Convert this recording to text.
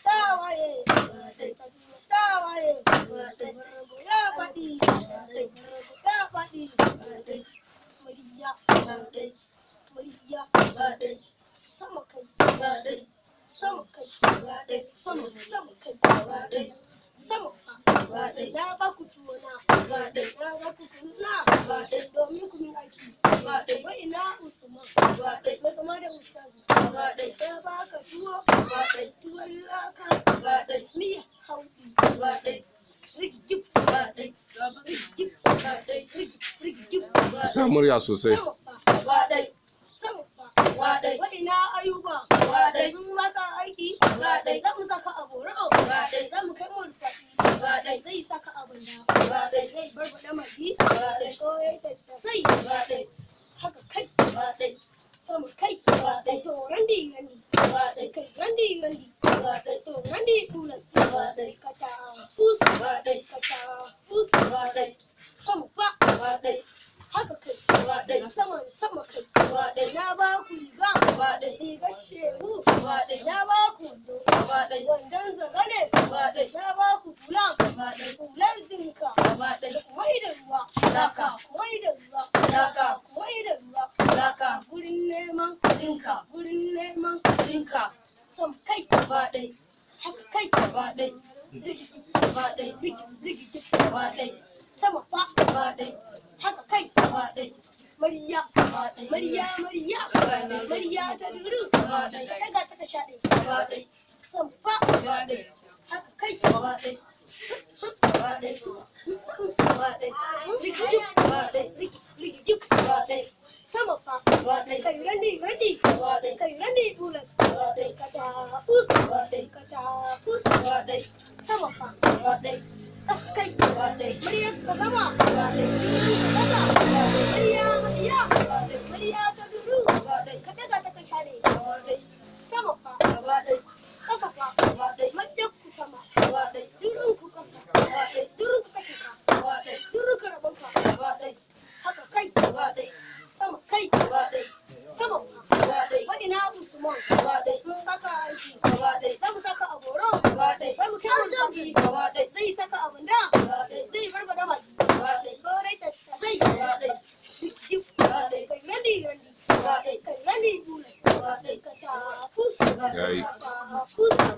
tawaye tawaye ya faɗi ya faɗi murya sama kai sama kai sama kai sama na ba ku tuwo na ba ku tuwo na domin ku min aiki wai ina Usman bai kama da ustazu ya ba ka tuwo tuwon laka miya hauɗi rigib Sa murya sosai. wa ina Ayuba mun baka aiki za mu saka a goro za mu kai mu faɗi zai saka a banda zai barbaɗa magi ko ya tattasai haka kai sama kai to randi kai randi to randi tulas kata pus sama ba haka kai sama kai na ba ku riga shehu na ba ku wandon zagane na ba ku hular dinka kumai da ruwa gurin neman dinka sam kai haka kai sama fa haka kai Mariya ta duru daga ta shaɗe samfa haka kai rigijib sama fa kai randi kai bulas kata pus sama fa kai Mariya ka sama